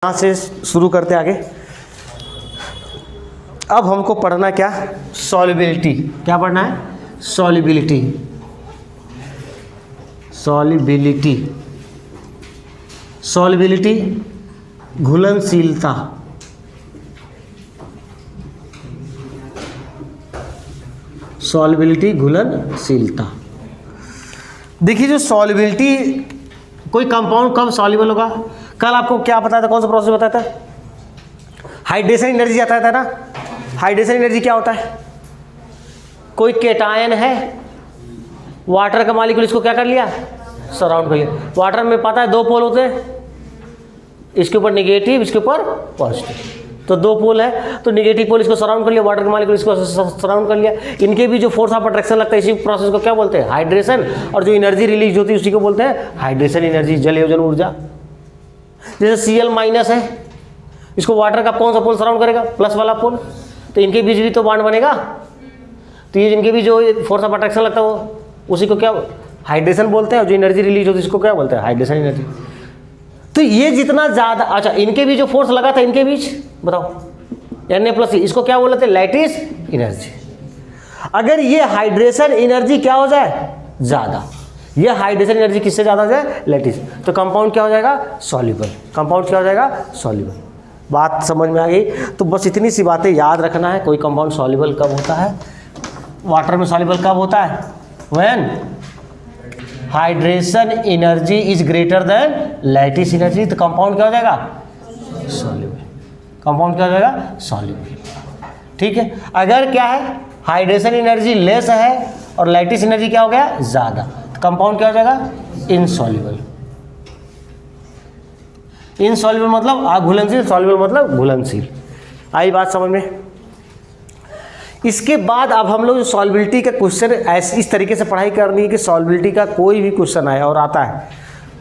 यहाँ से शुरू करते आगे। अब हमको पढ़ना क्या, सॉल्युबिलिटी। क्या पढ़ना है, सॉल्युबिलिटी। सॉल्युबिलिटी, सॉल्युबिलिटी घुलनशीलता। सॉल्युबिलिटी घुलनशीलता। देखिए जो सॉल्युबिलिटी, कोई कंपाउंड कब सॉल्युबल होगा, कल आपको क्या बताया था, कौन सा प्रोसेस बताया था, हाइड्रेशन एनर्जी आता था ना। हाइड्रेशन एनर्जी क्या होता है, कोई केटायन है, वाटर का मॉलिक्यूल, इसको क्या कर लिया, सराउंड कर लिया। वाटर में पता है दो पोल होते हैं, इसके ऊपर निगेटिव, इसके ऊपर पॉजिटिव, तो दो पोल है, तो निगेटिव पोल इसको सराउंड कर लिया, वाटर का मॉलिक्यूल इसको सराउंड कर लिया। इनके भी जो फोर्स ऑफ अट्रैक्शन लगता है, इसी प्रोसेस को क्या बोलते हैं, हाइड्रेशन। और जो एनर्जी रिलीज होती है उसी को बोलते हैं हाइड्रेशन एनर्जी, जल योजन ऊर्जा। जैसे Cl माइनस है, इसको वाटर का कौन सा पोल सराउंड करेगा, प्लस वाला पोल, तो इनके बीच भी तो बॉन्ड बनेगा। तो ये इनके भी जो फोर्स ऑफ अट्रैक्शन लगता है वो उसी को क्या हाइड्रेशन बोलते हैं, और जो एनर्जी रिलीज होती है इसको क्या बोलते हैं, हाइड्रेशन एनर्जी। तो ये जितना ज़्यादा, अच्छा इनके भी जो फोर्स लगा था इनके बीच बताओ, Na+, इसको क्या बोलते हैं, लैटिस एनर्जी। अगर ये हाइड्रेशन एनर्जी क्या हो जाए, ज़्यादा, ये हाइड्रेशन एनर्जी किससे ज़्यादा हो जाए, लैटिस, तो कंपाउंड क्या हो जाएगा, सॉल्युबल। कंपाउंड क्या हो जाएगा, सॉल्युबल। बात समझ में आ गई। तो बस इतनी सी बातें याद रखना है। कोई कंपाउंड सॉल्युबल कब होता है, वाटर में सॉल्युबल कब होता है, when hydration energy is greater then lattice energy, तो कंपाउंड क्या हो जाएगा, सॉल्युबल। कंपाउंड क्या हो जाएगा, सॉल्युबल। ठीक है। अगर क्या है, हाइड्रेशन एनर्जी लेस है और लैटिस एनर्जी क्या हो गया, ज़्यादा, तो कंपाउंड क्या हो जाएगा, इनसॉल्युबल। इनसॉल्युबल मतलब अघुलनशील, सॉल्युबल मतलब घुलनशील। आई बात समझ में। इसके बाद अब हम लोग सॉल्युबिलिटी का क्वेश्चन ऐसे इस तरीके से पढ़ाई करनी है कि सॉल्युबिलिटी का कोई भी क्वेश्चन आए और आता है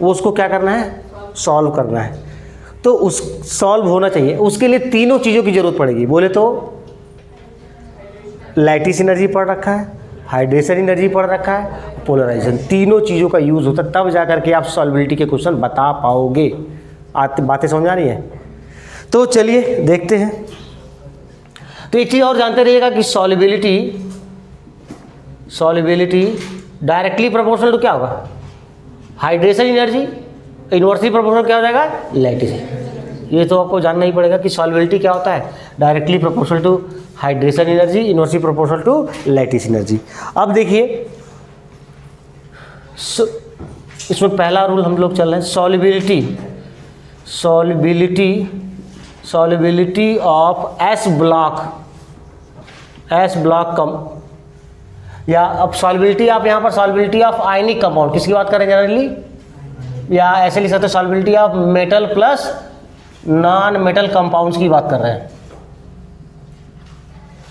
वो उसको क्या करना है, सॉल्व करना है। तो उस सॉल्व होना चाहिए, उसके लिए तीनों चीज़ों की जरूरत पड़ेगी। बोले तो लैटिस एनर्जी पढ़ रखा है, हाइड्रेशन एनर्जी पढ़ रखा है, पोलराइजेशन, तीनों चीज़ों का यूज़ होता है, तब जा करके आप सॉल्युबिलिटी के क्वेश्चन बता पाओगे। बातें समझ आ रही हैं। तो चलिए देखते हैं। तो एक चीज़ और जानते रहिएगा कि सॉल्युबिलिटी डायरेक्टली प्रोपोर्शनल टू क्या होगा, हाइड्रेशन एनर्जी, इनवर्सली प्रोपोर्शनल क्या हो जाएगा, लैटिस। ये तो आपको जानना ही पड़ेगा कि सॉल्युबिलिटी क्या होता है, directly proportional to hydration energy, inversely proportional to lattice energy. अब देखिए इसमें पहला रूल हम लोग चल रहे हैं, सॉल्युबिलिटी ऑफ एस ब्लॉक कम, या अब सॉल्युबिलिटी आप यहाँ पर सॉल्युबिलिटी ऑफ आयनिक कंपाउंड, किसकी बात करें जनरली, या ऐसे लिख सकते हैं solubility of metal plus non metal compounds की बात कर रहे हैं।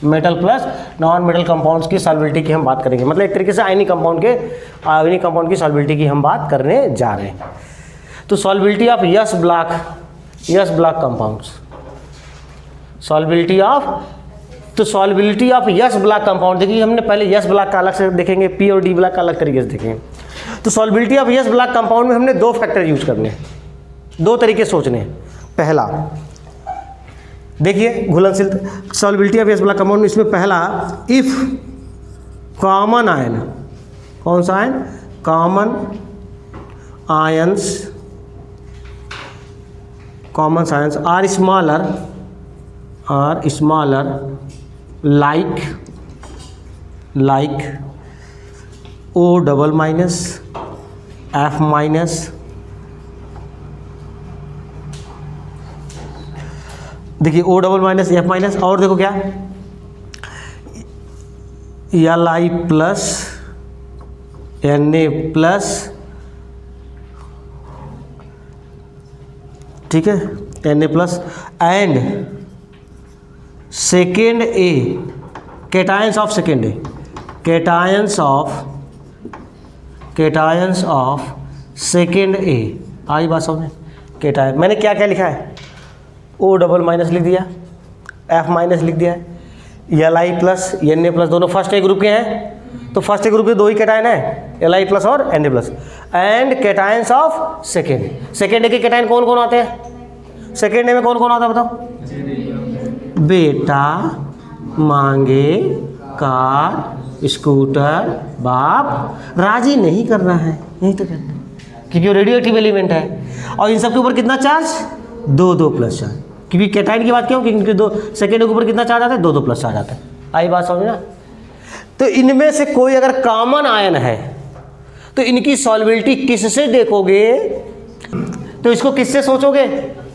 Metal plus non metal compounds की सॉल्युबिलिटी की हम बात करेंगे, मतलब एक तरीके से आयनिक कंपाउंड की सॉल्युबिलिटी की हम बात करने जा रहे हैं। तो solubility of s block compounds, solubility of s block compound. देखिए हमने पहले यस ब्लॉक का अलग से देखेंगे, पी और डी ब्लॉक का अलग तरीके से देखेंगे। तो solubility of s block compound में हमने दो फैक्टर यूज करने हैं, दो तरीके सोचने हैं। पहला देखिए घुलनशील solubility of s block compound में, इसमें पहला इफ कॉमन आयन, कौन सा ion, common ions are smaller like O double minus F minus, देखिए O double minus F minus, और देखो क्या Li प्लस Na प्लस, ठीक है, Na plus, and second A, cations of second A, cations of second A. आई बात समझ में, कैटायन मैंने क्या क्या लिखा है, O डबल माइनस लिख दिया, F माइनस लिख दिया है, Li प्लस Na प्लस, दोनों फर्स्ट ए ग्रुप के हैं, तो फर्स्ट ग्रुप के दो ही कैटायन है, Li प्लस और Na plus, and cations of second के कैटायन कौन कौन आते हैं, सेकेंड ए में कौन कौन आता है बताओ? बेटा, मांगे, कार, स्कूटर, बाप। राजी नहीं करना है, यही तो करना है, क्योंकि वो रेडियो एक्टिव एलिमेंट है। और इन सब के ऊपर कितना चार्ज? 2 plus charge. क्योंकि कैटाइन की बात क्यों? क्योंकि दो सेकेंड के ऊपर कितना चार्ज आता है? 2 प्लस चार्ज आता है। आई बात समझ ना? तो इनमें से कोई अगर कॉमन आयन है तो इनकी सॉल्युबिलिटी किससे देखोगे? तो इसको किससे सोचोगे?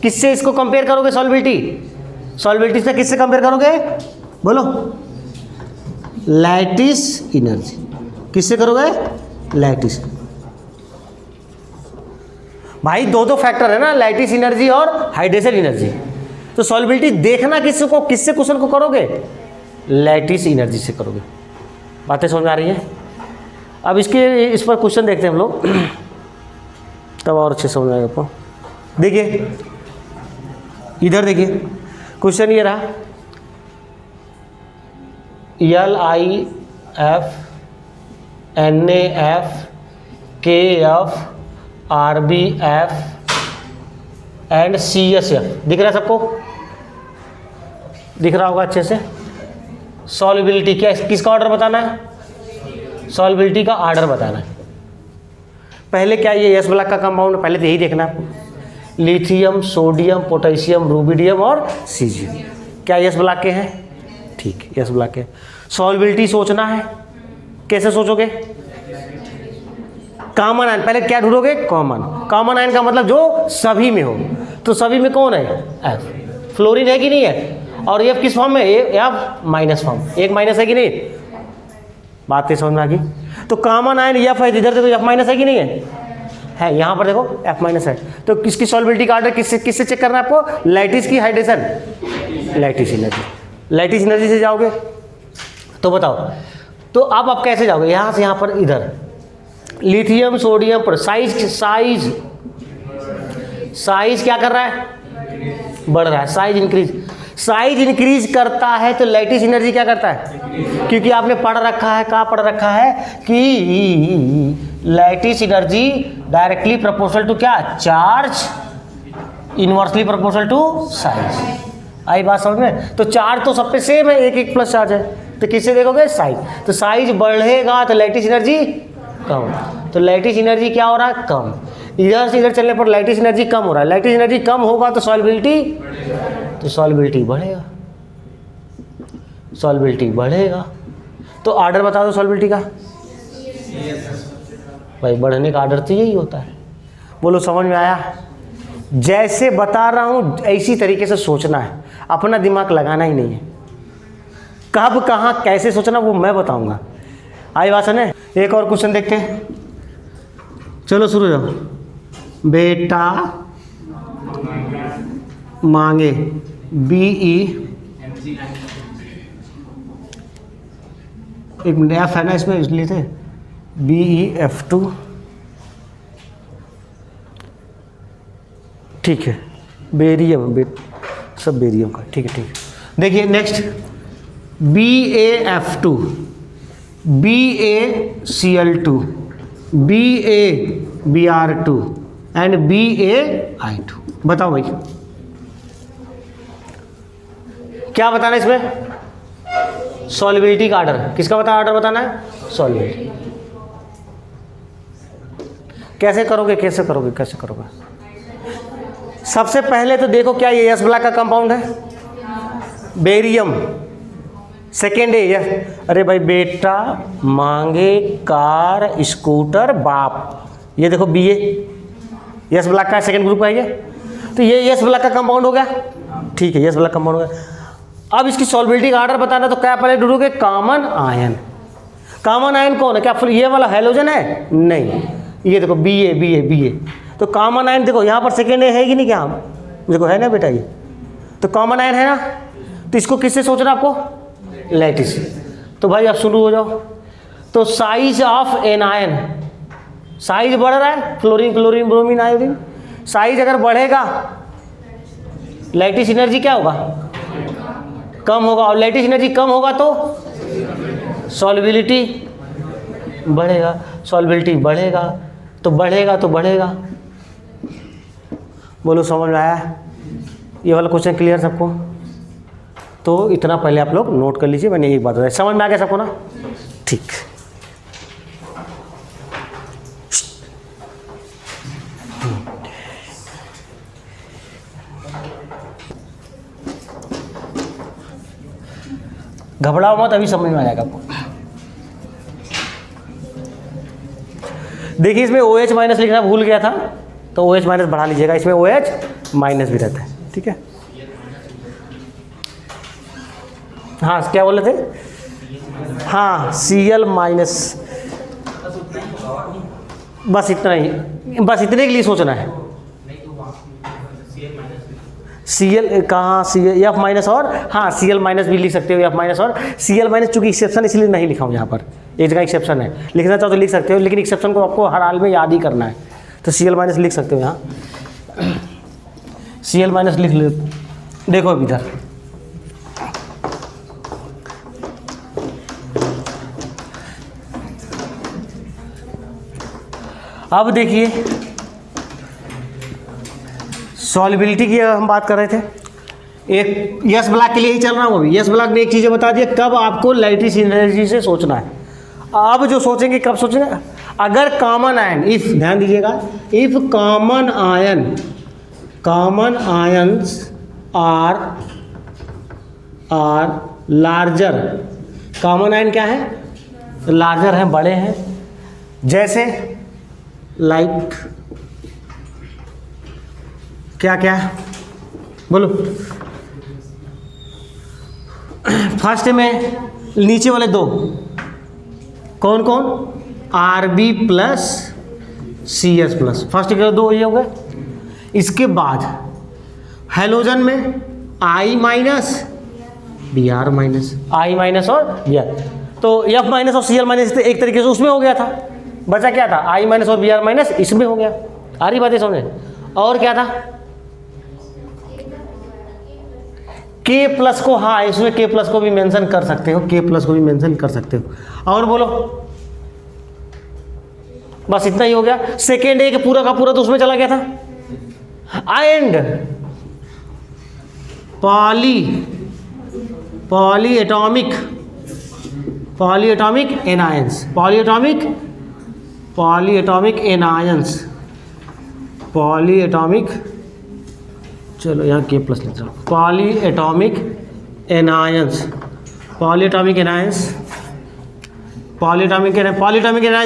किससे इसको कंपेयर करोगे? सॉल्युबिलिटी से किससे कंपेयर करोगे? बोलो। Lattice energy. किससे करोगे? लैटिस। भाई दो फैक्टर है ना, लैटिस एनर्जी और हाइड्रेशन एनर्जी। तो सॉल्युबिलिटी देखना किससे क्वेश्चन को करोगे? लैटिस एनर्जी से करोगे। बातें समझ में आ रही हैं? अब इस पर क्वेश्चन देखते हैं हम लोग, तब और अच्छे समझ आएगा आपको। देखिए इधर देखिए, क्वेश्चन ये रहा, LIF, NAF, KF, RBF and CSF। दिख रहा है सबको? दिख रहा होगा अच्छे से। सॉल्युबिलिटी क्या, किसका ऑर्डर बताना है? सॉल्युबिलिटी का ऑर्डर बताना है। पहले क्या ये एस ब्लॉक का कंपाउंड है? पहले तो यही देखना है आपको। लिथियम, सोडियम, पोटेशियम, रूबिडियम और सीजियम क्या एस ब्लॉक के हैं? ठीक, एस ब्लॉक के। सॉल्युबिलिटी सोचना है, कैसे सोचोगे? कॉमन आयन, पहले क्या ढूंढोगे? कॉमन आयन का मतलब जो सभी में हो। तो सभी में कौन है? एफ। फ्लोरीन है कि नहीं है? और एफ किस फॉर्म में? F minus form. एक माइनस है कि नहीं? बातें समझ में आ गई? तो कॉमन आयन एफ है, इधर देखो एफ माइनस है कि नहीं है? यहाँ पर देखो एफ माइनस है। तो किसकी सॉल्युबिलिटी का ऑर्डर किससे चेक करना है आपको? लैटिस की hydration, lattice energy. Lattice energy से जाओगे तो बताओ, तो अब आप कैसे जाओगे? यहाँ से यहाँ पर इधर लिथियम, सोडियम पर साइज क्या कर रहा है? बढ़ रहा है। साइज इंक्रीज करता है तो लैटिस एनर्जी क्या करता है? क्योंकि आपने पढ़ रखा है, कहाँ पढ़ रखा है कि lattice energy directly proportional to क्या? Charge, inversely proportional to size. आई बात समझ में? तो चार्ज तो सब पे सेम है, 1 प्लस चार्ज है। तो किससे देखोगे? साइज। तो साइज बढ़ेगा तो लैटिस एनर्जी कम। तो लैटिस एनर्जी क्या हो रहा है? कम। इधर से इधर चलने पर लैटिस एनर्जी कम हो रहा है। लैटिस एनर्जी कम होगा तो सॉल्युबिलिटी बढ़ेगा। तो ऑर्डर बता दो सॉल्युबिलिटी का। भाई बढ़ने का ऑर्डर तो यही होता है। बोलो समझ में आया? जैसे बता रहा हूं ऐसी तरीके से सोचना है, अपना दिमाग लगाना ही नहीं है। कब कहाँ कैसे सोचना वो मैं बताऊंगा। आई बात है? एक और क्वेश्चन देखते हैं, चलो शुरू हो जाओ। बेटा, मांगे, BE, एक मिनट, एफ है ना इसमें इसलिए थे, BeF2, ठीक है। बेरियम, सब बेरियम का, ठीक है। देखिए next, BaF2, BaCl2, BaBr2 and BaI2। बताओ भाई क्या बताना है इसमें? सॉल्युबिलिटी का ऑर्डर। किसका ऑर्डर बताना है? सॉल्युबिलिटी। कैसे करोगे? सबसे पहले तो देखो क्या ये एस ब्लॉक का कंपाउंड है? बेरियम। सेकेंड है यह, अरे भाई बेटा, मांगे, कार, स्कूटर, बाप। ये देखो BA एस ब्लॉक का सेकेंड ग्रुप है ये। तो ये एस ब्लॉक का कंपाउंड हो गया, ठीक है, एस ब्लॉक कंपाउंड हो गया। अब इसकी सॉल्युबिलिटी का ऑर्डर बताना तो क्या पहले ढूंढोगे? Common ion. कॉमन आयन कौन है? क्या ये वाला हेलोजन है? नहीं, ये देखो BA। तो कॉमन आयन देखो यहाँ पर सेकेंड है कि नहीं? क्या देखो है ना बेटा, ये तो कॉमन आयन है ना। तो इसको किससे सोचना आपको? लैटिस। तो भाई अब शुरू हो जाओ। तो size of anion, size बढ़ रहा है, fluorine, chlorine, bromine, iodine. Size अगर बढ़ेगा लैटिस एनर्जी क्या होगा? कम होगा। और लैटिस एनर्जी कम होगा तो सॉल्युबिलिटी बढ़ेगा। सॉल्युबिलिटी बढ़ेगा तो बढ़ेगा। बोलो समझ में आया? ये वाला क्वेश्चन क्लियर सबको? तो इतना पहले आप लोग नोट कर लीजिए, मैंने एक बात बताई, समझ में आ गया सबको ना? ठीक। घबराओ मत, अभी समझ में आ जाएगा आपको। देखिए इसमें OH माइनस लिखना भूल गया था, तो OH माइनस बढ़ा लीजिएगा, इसमें OH माइनस भी रहता है, ठीक है। हाँ क्या बोले थे? हाँ Cl माइनस, बस इतना ही, बस इतने के लिए सोचना है। Cl कहाँ Cl, F माइनस और हाँ Cl माइनस भी लिख सकते हो, F माइनस और Cl माइनस, चूंकि एक्सेप्शन इसलिए नहीं लिखा हूँ यहाँ पर, एक जगह एक्सेप्शन है, लिखना चाहो तो लिख सकते हो, लेकिन एक्सेप्शन को आपको हर हाल में याद ही करना है, तो Cl माइनस लिख सकते हो यहाँ। Cl माइनस लिख लो, देखो अभी इधर अब देखिए सॉल्युबिलिटी की हम बात कर रहे थे, एक यस ब्लॉक के लिए ही चल रहा हूँ अभी। यस ब्लॉक ने एक चीज़ें बता दिया कब आपको लैटिस एनर्जी से सोचना है। अब जो सोचेंगे कब सोचेंगे, अगर कॉमन आयन, इफ ध्यान दीजिएगा, if common ions are larger, common ion क्या है? लार्जर हैं, बड़े हैं, जैसे लाइक क्या क्या बोलो। फर्स्ट में नीचे वाले दो कौन कौन? Rb plus Cs plus, first के दो ये हो गए। इसके बाद हेलोजन में I minus Br minus, I minus और Br, तो F माइनस और Cl माइनस एक तरीके से उसमें हो गया था, बचा क्या था? I माइनस और Br माइनस इसमें हो गया। आ रही बातें समझे? और क्या था? K प्लस को, हाँ इसमें K प्लस को भी मेंशन कर सकते हो, K प्लस को भी मेंशन कर सकते हो। और बोलो, बस इतना ही हो गया। सेकेंड एक पूरा का पूरा तो उसमें चला गया था। एंड पॉलीएटॉमिक एनायंस, पॉलीएटॉमिक, चलो यहाँ K प्लस लिख रहा हूँ, पॉलीएटॉमिक एनायंस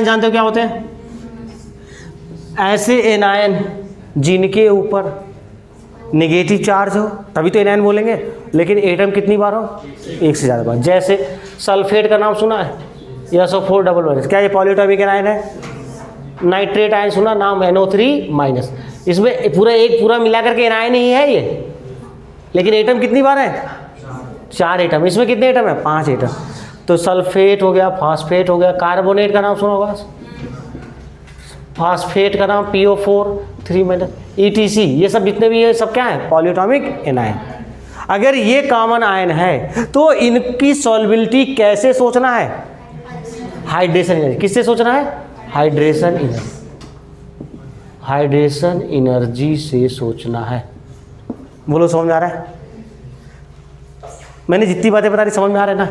जानते हो क्या होते हैं? ऐसे एनायन जिनके ऊपर नेगेटिव चार्ज हो, तभी तो एनायन बोलेंगे, लेकिन एटम कितनी बार हो? एक से ज़्यादा बार। जैसे सल्फेट का नाम सुना है, SO4 डबल माइनस, क्या ये पॉलीएटॉमिक एनायन है? नाइट्रेट आयन सुना नाम, NO3 माइनस, इसमें पूरा मिला करके एनायन ही है ये, लेकिन एटम कितनी बार है? 4 एटम। इसमें कितने एटम है? 5 एटम। तो सल्फेट हो गया, फास्फेट हो गया, कार्बोनेट का नाम सुना होगा, फास्फेट का नाम PO4 3 माइनस, ETC, ये सब जितने भी ये सब क्या है? Polyatomic anion. अगर ये कॉमन आयन है तो इनकी सॉल्युबिलिटी कैसे सोचना है? Hydration energy. किससे सोचना है? हाइड्रेशन एनर्जी से सोचना है। बोलो समझ में आ रहा है? मैंने जितनी बातें बता दी समझ में आ रहा है ना?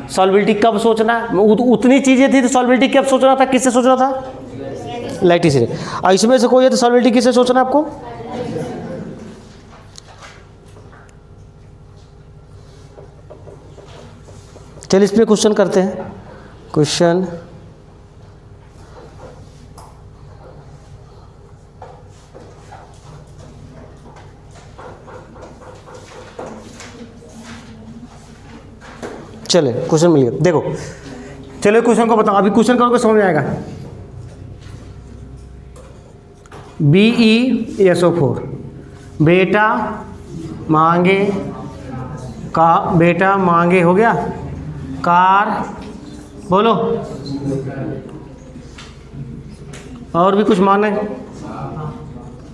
सॉल्युबिलिटी कब सोचना, उतनी चीजें थी तो सॉल्युबिलिटी कब सोचना था? किससे सोचना था? लैटिस से। और इसमें से कोई है तो सॉल्युबिलिटी किससे सोचना है आपको? चलिए इस पे क्वेश्चन करते हैं। क्वेश्चन चले, क्वेश्चन मिल गया। देखो चलो क्वेश्चन को बताओ, अभी क्वेश्चन करोगे समझ में आएगा। BeSO4 बेटा मांगे हो गया, कार बोलो, और भी कुछ माने?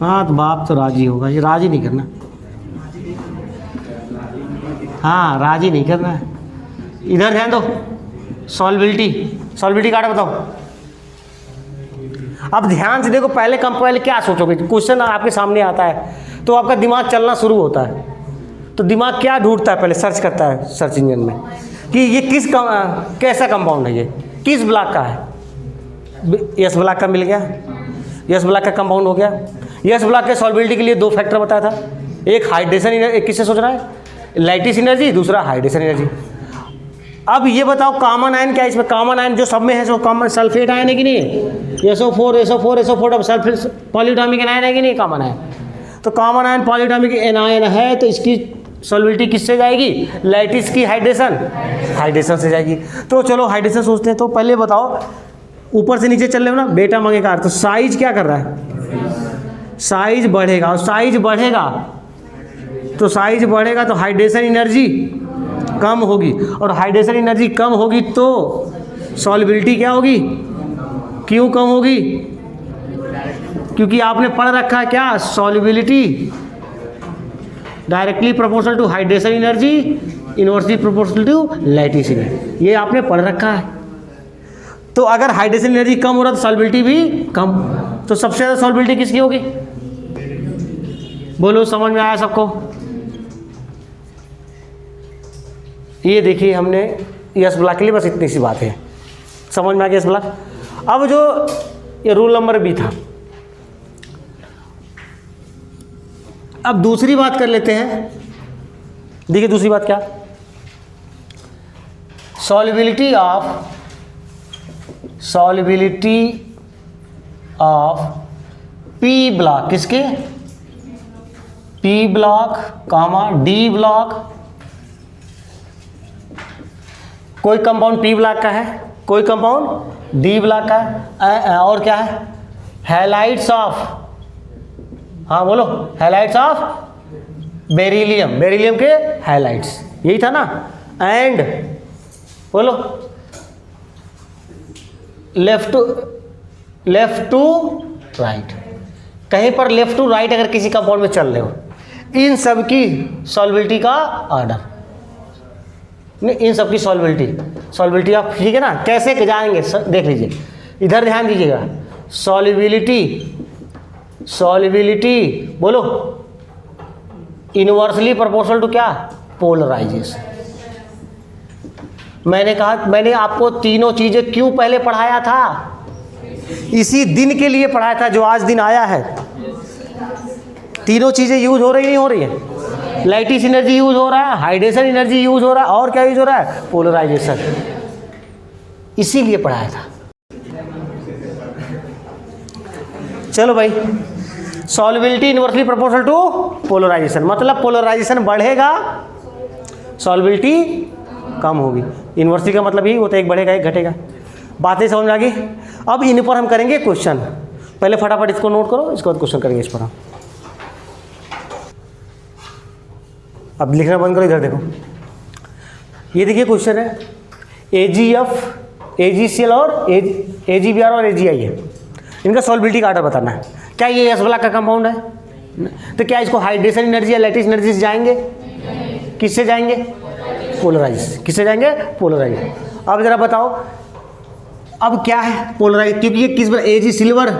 हाँ तो बाप तो राजी होगा, ये राजी नहीं करना, हाँ राजी नहीं करना है। इधर ध्यान दो, सॉल्युबिलिटी काटा बताओ। अब ध्यान से देखो, पहले क्या सोचोगे? क्वेश्चन आपके सामने आता है तो आपका दिमाग चलना शुरू होता है। तो दिमाग क्या ढूंढता है, पहले सर्च करता है सर्च इंजन में कि ये कैसा कंपाउंड है, ये किस ब्लॉक का है। यस ब्लॉक का मिल गया, यस ब्लॉक का कंपाउंड हो गया। यस ब्लॉक के सॉल्बिलिटी के लिए 2 फैक्टर बताया था, एक हाइड्रेशन एनर्जी, एक किससे सोच रहा है, लैटिस एनर्जी, दूसरा हाइड्रेशन एनर्जी। अब ये बताओ कॉमन आयन क्या है इसमें, कॉमन आयन जो सब में है, सो कॉमन सल्फेट आयन है कि नहीं है, SO4 अब सल्फेट पॉलीएटॉमिक एनायन है कि नहीं कॉमन आयन। तो कॉमन आयन पॉलीएटॉमिक एनायन है तो इसकी सॉल्बिलिटी किससे जाएगी, लैटिस की हाइड्रेशन से जाएगी। तो चलो हाइड्रेशन सोचते हैं। तो पहले बताओ ऊपर से नीचे चल रहे हो ना, बेटा मंगेगा, तो साइज क्या कर रहा है, साइज बढ़ेगा, और साइज बढ़ेगा तो हाइड्रेशन एनर्जी कम होगी, और हाइड्रेशन एनर्जी कम होगी तो सॉल्बिलिटी क्या होगी, क्यों कम होगी, क्योंकि आपने पढ़ रखा है क्या, solubility directly proportional to hydration energy, inversely proportional to lattice energy, ये आपने पढ़ रखा है। तो अगर हाइड्रेशन एनर्जी कम हो रहा तो सॉल्बिलिटी भी कम, तो सबसे ज़्यादा सॉल्बिलिटी किसकी होगी, बोलो समझ में आया सबको। ये देखिए हमने यस ब्लॉक के लिए बस इतनी सी बात है, समझ में आ गया यस ब्लॉक। अब जो ये रूल नंबर बी था, अब दूसरी बात कर लेते हैं। देखिए दूसरी बात क्या, सॉल्बिलिटी ऑफ पी ब्लॉक, किसके, पी ब्लॉक कामा डी ब्लॉक, कोई कंपाउंड पी ब्लॉक का है, कोई कंपाउंड डी ब्लॉक का है, और क्या है, हैलाइड्स ऑफ, हाँ बोलो, हैलाइड्स ऑफ बेरिलियम, बेरिलियम के हैलाइड्स, यही था ना, एंड बोलो लेफ्ट टू राइट, कहीं पर लेफ्ट टू राइट अगर किसी कंपाउंड में चल रहे हो, इन सब की सॉल्बिलिटी का ऑर्डर, नहीं इन सब की सॉल्बिलिटी आप, ठीक है ना, कैसे जाएंगे देख लीजिए, इधर ध्यान दीजिएगा, सॉल्बिलिटी बोलो इनवर्सली प्रोपोर्शनल टू क्या, पोलराइजेशन। मैंने कहा, मैंने आपको तीनों चीजें क्यों पहले पढ़ाया था, इसी दिन के लिए पढ़ाया था जो आज दिन आया है। तीनों चीजें यूज हो रही नहीं हो रही है, लैटिस एनर्जी यूज हो रहा है, हाइड्रेशन एनर्जी यूज हो रहा है, और क्या यूज हो रहा है, पोलराइजेशन, इसीलिए पढ़ाया था। चलो भाई, सॉल्बिलिटी इनवर्सली प्रोपोर्शनल टू पोलराइजेशन, मतलब पोलराइजेशन बढ़ेगा, सॉल्बिलिटी कम होगी। इनवर्सली का मतलब ही होता है एक बढ़ेगा एक घटेगा। बातें समझ में आ गई। अब इन पर हम करेंगे क्वेश्चन, पहले फटाफट इसको नोट करो, इसके बाद क्वेश्चन करेंगे इस पर हम। अब लिखना बंद करो, इधर देखो, ये देखिए क्वेश्चन है, AgF, AgCl और AgBr और AgI है, इनका सॉल्बिलिटी का ऑर्डर बताना है। क्या ये एस ब्लॉक का कंपाउंड है, तो क्या इसको हाइड्रेशन एनर्जी या लैटिस एनर्जी से जाएंगे, किससे जाएंगे, पोलराइज, किससे जाएंगे, पोलराइज। अब जरा बताओ, अब क्या है पोलराइज, क्योंकि ये किस Ag सिल्वर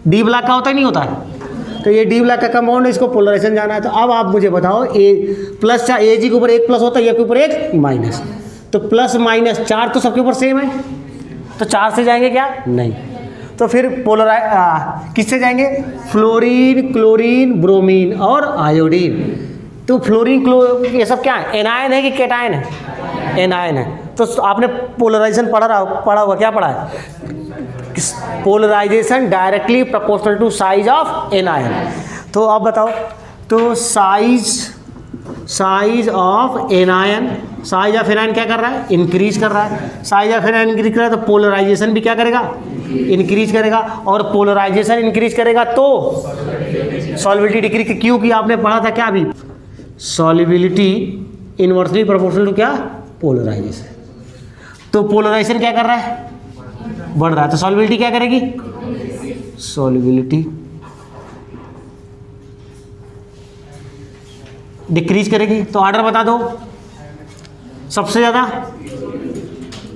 डी ब्लॉक का होता ही नहीं होता है, तो ये डी ब्लॉक का कंपाउंड है, इसको पोलराइजेशन जाना है। तो अब आप मुझे बताओ, ए प्लस चार Ag के ऊपर एक प्लस होता है, ये के ऊपर एक माइनस, तो प्लस माइनस चार तो सबके ऊपर सेम है, तो चार से जाएंगे क्या, नहीं, तो फिर किससे जाएंगे, फ्लोरीन, क्लोरीन, ब्रोमीन और आयोडीन। तो फ्लोरीन ये सब क्या है, एनायन है कि केटायन है, एनायन है। तो आपने पोलराइजेशन पढ़ा होगा, क्या पढ़ा है, polarization directly proportional to size of anion. तो अब बताओ, तो size of anion, size of anion क्या कर रहा है, इंक्रीज कर रहा है, साइज ऑफ एनायन इंक्रीज कर रहा है, तो पोलराइजेशन भी क्या करेगा, इंक्रीज करेगा, और पोलराइजेशन इंक्रीज करेगा तो सॉल्बिलिटी डिक्रीज, क्योंकि आपने पढ़ा था क्या अभी, सॉल्बिलिटी इनवर्सली प्रोपोर्शनल टू क्या, पोलराइजेशन। तो पोलराइजेशन क्या कर रहा है, बढ़ रहा है, तो सॉल्बिलिटी क्या करेगी, सॉल्बिलिटी डिक्रीज करेगी। तो ऑर्डर बता दो सबसे ज्यादा,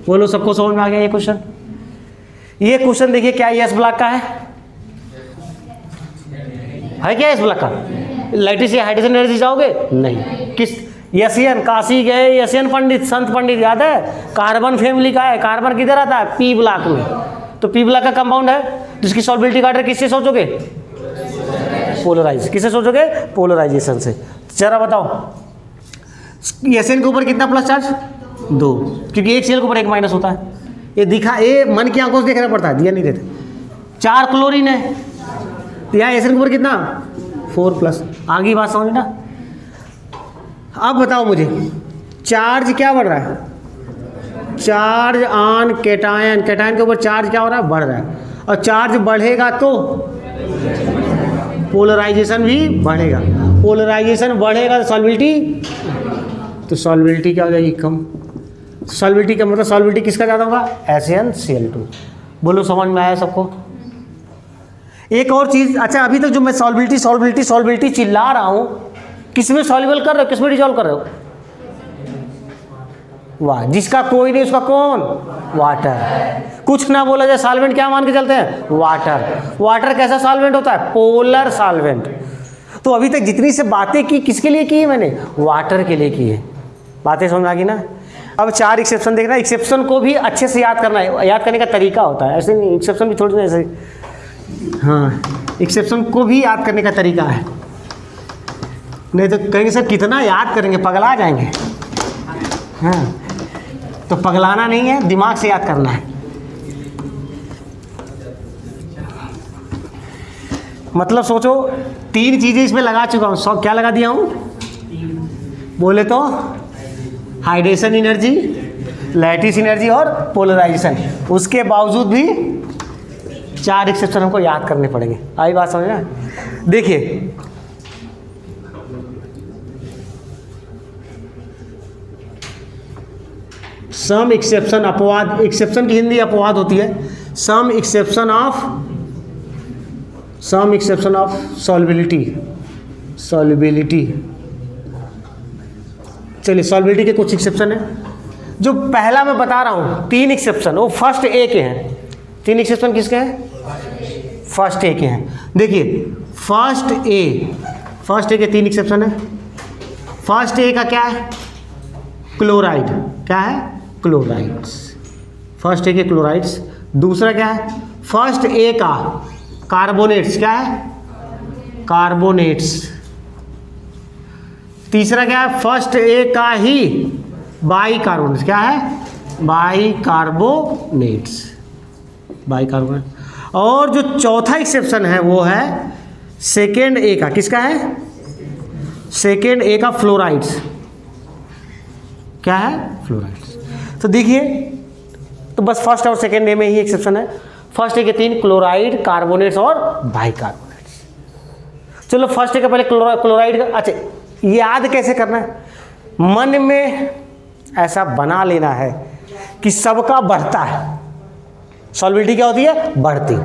बोलो, सबको समझ में आ गया ये क्वेश्चन। ये क्वेश्चन देखिए क्या एस ब्लॉक का है क्या एस ब्लॉक का, लैटिस या हाइड्रोजन एनर्जी जाओगे नहीं। किस एशियन, काशी गए एशियन पंडित, संत पंडित, याद है? कार्बन फैमिली का है। कार्बन किधर आता है? पी ब्लॉक में। तो पी ब्लॉक का कंपाउंड है जिसकी सॉल्बिलिटी काट रहे, किससे सोचोगे? पोलराइज। किससे सोचोगे? पोलराइजेशन से। जरा बताओ एशियन के ऊपर कितना प्लस चार्ज? 2, क्योंकि एक सीएल के ऊपर एक माइनस होता है। ये दिखा, ये मन की आंखों से देखना पड़ता है, दिया नहीं देते। 4 क्लोरीन है, तो यहाँ एशियन के ऊपर कितना? 4 प्लस। आगे बात समझ ना। अब बताओ मुझे चार्ज क्या बढ़ रहा है? Charge on cation. कैटायन के ऊपर चार्ज क्या हो रहा है? बढ़ रहा है। और चार्ज बढ़ेगा तो पोलराइजेशन भी बढ़ेगा। पोलराइजेशन बढ़ेगा तो सॉल्बिलिटी, तो सॉल्बिलिटी क्या हो जाएगी? कम। सॉल्बिलिटी का मतलब सॉल्बिलिटी किसका ज़्यादा होगा? HCl2। बोलो समझ में आया सबको? एक और चीज़, अच्छा अभी तक जो मैं सॉल्बिलिटी सॉल्बिलिटी सॉल्बिलिटी चिल्ला रहा हूँ, किसमें सॉल्युबल कर रहे हो, किसमें डिजॉल्व कर रहे हो? वाह, जिसका कोई नहीं उसका कौन? वाटर। कुछ ना बोला जाए, सॉल्वेंट क्या मान के चलते हैं? वाटर। वाटर कैसा सॉल्वेंट होता है? Polar solvent. तो अभी तक जितनी से बातें की किसके लिए की है मैंने? वाटर के लिए की है। बातें समझ आ गई ना? अब 4 एक्सेप्शन देखना। एक्सेप्शन को भी अच्छे से याद करना है, याद करने का तरीका होता है, ऐसे नहीं। एक्सेप्शन भी थोड़ी ऐसे, हाँ, एक्सेप्शन को भी याद करने का तरीका है। नहीं तो कहेंगे सर कितना याद करेंगे, पगला जाएंगे। हाँ, तो पगलाना नहीं है, दिमाग से याद करना है। मतलब सोचो 3 चीज़ें इसमें लगा चुका हूँ। सब क्या लगा दिया हूँ? बोले तो हाइड्रेशन एनर्जी, लैटिस एनर्जी और पोलराइजेशन। उसके बावजूद भी 4 एक्सेप्शन हमको याद करने पड़ेंगे। आई बात समझ ना? देखिए सम एक्सेप्शन, अपवाद। एक्सेप्शन की हिंदी अपवाद होती है। Some exception of solubility. चलिए सॉल्बिलिटी के कुछ एक्सेप्शन है। जो पहला मैं बता रहा हूँ 3 एक्सेप्शन, वो फर्स्ट ए के हैं। 3 एक्सेप्शन किसके हैं? फर्स्ट ए के हैं। देखिए फर्स्ट ए के 3 एक्सेप्शन है। फर्स्ट ए का क्या है? क्लोराइड। क्या है? क्लोराइड्स। फर्स्ट ए के क्लोराइड्स। दूसरा क्या है? फर्स्ट ए का कार्बोनेट्स। क्या है? कार्बोनेट्स। तीसरा क्या है? फर्स्ट ए का ही बाइकार्बोनेट्स। क्या है? बाइकार्बोनेट्स। और जो चौथा एक्सेप्शन है वो है सेकेंड ए का। किसका है? सेकेंड ए का फ्लोराइड्स। क्या है? फ्लोराइड्स। तो देखिए, तो बस फर्स्ट और सेकेंड ए में ही एक्सेप्शन है। फर्स्ट ए के 3 क्लोराइड, कार्बोनेट्स और बाइकार्बोनेट्स। चलो फर्स्ट ए का पहले क्लोराइड का, अच्छा याद कैसे करना है? मन में ऐसा बना लेना है कि सबका बढ़ता है। सॉल्बिलिटी क्या होती है? बढ़ती।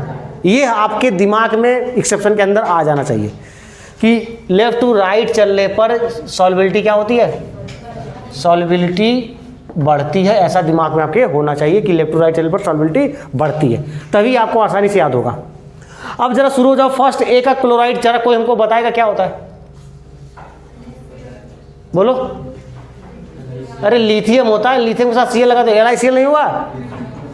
ये आपके दिमाग में एक्सेप्शन के अंदर आ जाना चाहिए कि लेफ्ट टू राइट चलने पर सॉल्बिलिटी क्या होती है? सॉल्बिलिटी बढ़ती है। ऐसा दिमाग में आपके होना चाहिए कि लेफ्ट टू राइट चलने पर सॉल्बिलिटी बढ़ती है, तभी आपको आसानी से याद होगा। अब जरा शुरू हो जाओ। फर्स्ट ए का क्लोराइड, जरा कोई हमको बताएगा क्या होता है? बोलो। अरे लिथियम होता है, लिथियम के साथ Cl लगा तो LiCl नहीं हुआ।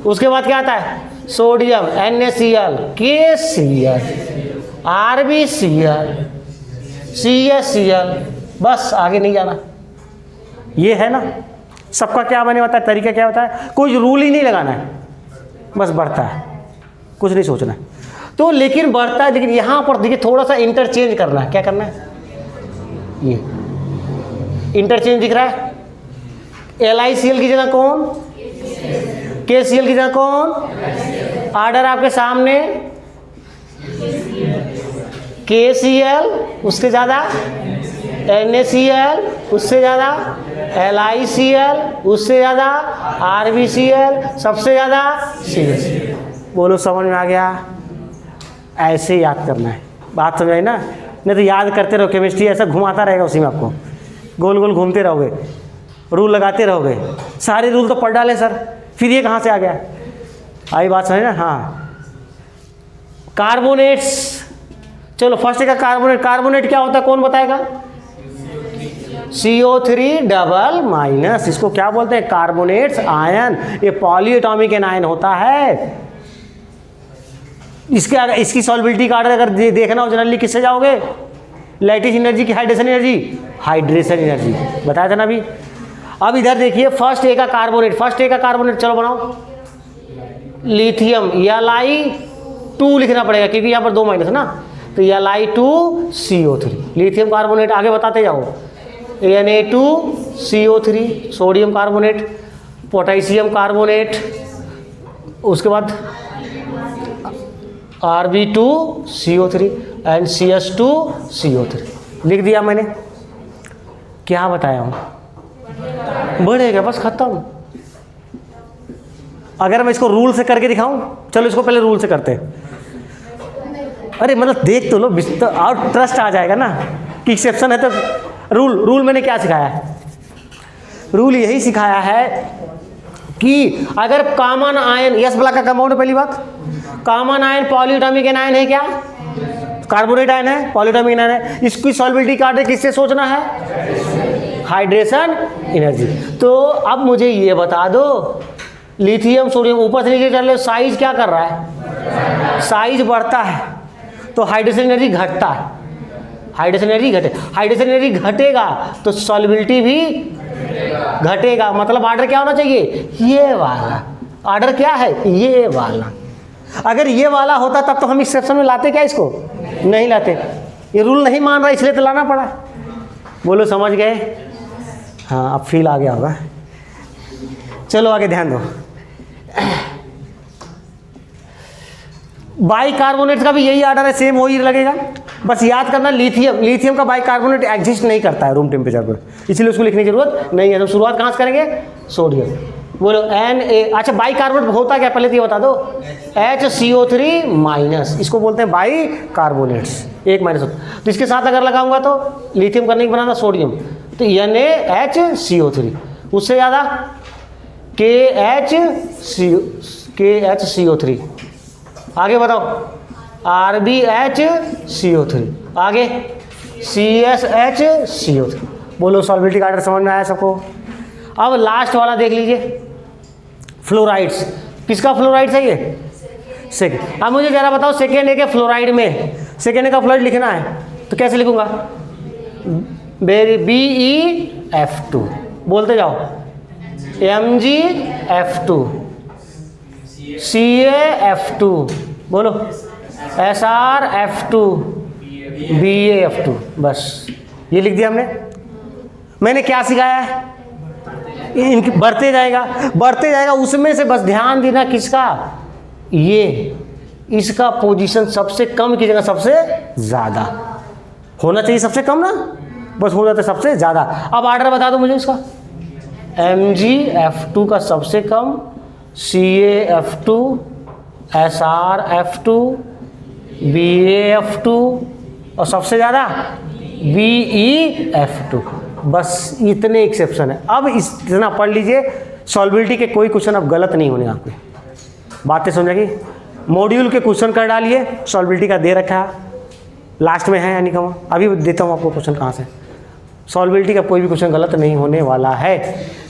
उसके बाद क्या आता है? Sodium, NaCl, KCl, RbCl, CaCl। बस आगे नहीं जाना। ये है ना, सबका क्या बने होता है, तरीका क्या होता है? कोई रूल ही नहीं लगाना है, बस बढ़ता है, कुछ नहीं सोचना है। तो लेकिन बढ़ता है, लेकिन यहाँ पर देखिए थोड़ा सा इंटरचेंज करना है। क्या करना है? ये इंटरचेंज दिख रहा है। LiCl की जगह कौन? KCl की जगह कौन? ऑर्डर आपके सामने। KCl उससे ज़्यादा, NaCl उससे ज़्यादा, LiCl उससे ज़्यादा, RbCl सबसे ज़्यादा, CaCl। बोलो समझ में आ गया? ऐसे याद करना है। बात समझ आई ना? नहीं तो याद करते रहो, केमिस्ट्री ऐसा घुमाता रहेगा, उसी में आपको गोल गोल घूमते रहोगे, रूल लगाते रहोगे। सारे रूल तो पढ़ डाले सर, फिर ये कहाँ से आ गया? आई बात समझ ना? हाँ, कार्बोनेट्स चलो फर्स्ट का कार्बोनेट, कार्बोनेट क्या होता है कौन बताएगा? CO3 डबल माइनस, इसको क्या बोलते हैं? Carbonates ion. ये पॉलीएटॉमिक एनायन होता है। इसकी सॉल्बिलिटी का ऑर्डर अगर देखना हो जनरली किससे जाओगे? लैटिस एनर्जी की हाइड्रेशन एनर्जी, हाइड्रेशन एनर्जी बताया था ना अभी। अब इधर देखिए फर्स्ट ए का कार्बोनेट, फर्स्ट ए का कार्बोनेट चलो बनाओ। लिथियम Li2 लिखना पड़ेगा क्योंकि यहाँ पर 2 माइनस है ना, तो Li2CO3 लिथियम कार्बोनेट। आगे बताते जाओ, Na2CO3 sodium carbonate, potassium carbonate, उसके बाद Rb2CO3 एंड CS2CO3 लिख दिया मैंने। क्या बताया हूँ? बढ़ेगा, बस खत्म। अगर मैं इसको रूल से करके दिखाऊं, चलो इसको पहले रूल से करते हैं। अरे मतलब देख तो लो, और ट्रस्ट आ जाएगा ना कि एक्सेप्शन है तो। रूल मैंने क्या सिखाया है? रूल यही सिखाया है कि अगर कॉमन आयन, यस ब्लॉक का कंपाउंड, पहली बात कॉमन आयन पॉलीएटॉमिक एनायन है, क्या कार्बोनेट आयन है, पॉलीएटॉमिक एनायन है, इसकी सॉल्बिलिटी का ऑर्डर किससे सोचना है? Hydration energy. तो अब मुझे ये बता दो, लिथियम सोडियम ऊपर से नीचे चल रहे, साइज क्या कर रहा है? साइज बढ़ता है तो हाइड्रेशन एनर्जी घटता है, हाइड्रेशन एनर्जी घटेगा तो सॉल्बिलिटी भी घटेगा। मतलब ऑर्डर क्या होना चाहिए? ये वाला। ऑर्डर क्या है? ये वाला। अगर ये वाला होता तब तो हम इस सेक्शन में लाते क्या? इसको नहीं लाते। ये रूल नहीं मान रहा इसलिए तो लाना पड़ा। बोलो समझ गए? हाँ, अब फील आ गया होगा। चलो आगे ध्यान दो। बाइकार्बोनेट का भी यही ऑर्डर है, सेम वही लगेगा। बस याद करना, लिथियम का बाइकार्बोनेट एग्जिस्ट नहीं करता है रूम टेम्परेचर पर, इसलिए उसको लिखने की जरूरत नहीं है। तो शुरुआत कहाँ से करेंगे? सोडियम। बोलो Na। अच्छा बाइकार्बोनेट होता क्या पहले तो ये बता दो। HCO3 माइनस, इसको बोलते हैं बाइकार्बोनेट्स, एक माइनस होता। तो इसके साथ अगर लगाऊंगा तो लिथियम करने की बनाना सोडियम, तो NaHCO3, उससे ज़्यादा KHCO3। आगे बताओ RbHCO3, आगे CSHCO3। बोलो सॉल्बिलिटी का ऑर्डर समझ में आया सबको? अब लास्ट वाला देख लीजिए, फ्लोराइड्स। किसका फ्लोराइड्स है ये? सेकेंड। अब मुझे जरा बताओ, सेकेंड ए के फ्लोराइड में, सेकेंड ए का फ्लोराइड लिखना है तो कैसे लिखूंगा? BeF2, बोलते जाओ, MgF2, CaF2, बोलो SrF2, BaF2। बस ये लिख दिया हमने। मैंने क्या सिखाया है? इनकी बढ़ते जाएगा, उसमें से बस ध्यान देना किसका? ये, इसका पोजीशन सबसे कम की जगह सबसे ज़्यादा होना चाहिए। सबसे कम ना, बस हो जाता है सबसे ज़्यादा। अब ऑर्डर बता दो मुझे इसका। MgF2 का सबसे कम, CaF2, SrF2, BaF2 और सबसे ज़्यादा BeF2। बस इतने एक्सेप्शन है। अब इतना पढ़ लीजिए, सॉल्बिलिटी के कोई क्वेश्चन अब गलत नहीं होने आपके। बातें समझेगी? मॉड्यूल के क्वेश्चन कर डालिए, सॉल्बिलिटी का दे रखा है, लास्ट में है यानी कम। अभी देता हूँ आपको क्वेश्चन कहाँ से। सॉल्बिलिटी का कोई भी क्वेश्चन गलत नहीं होने वाला है।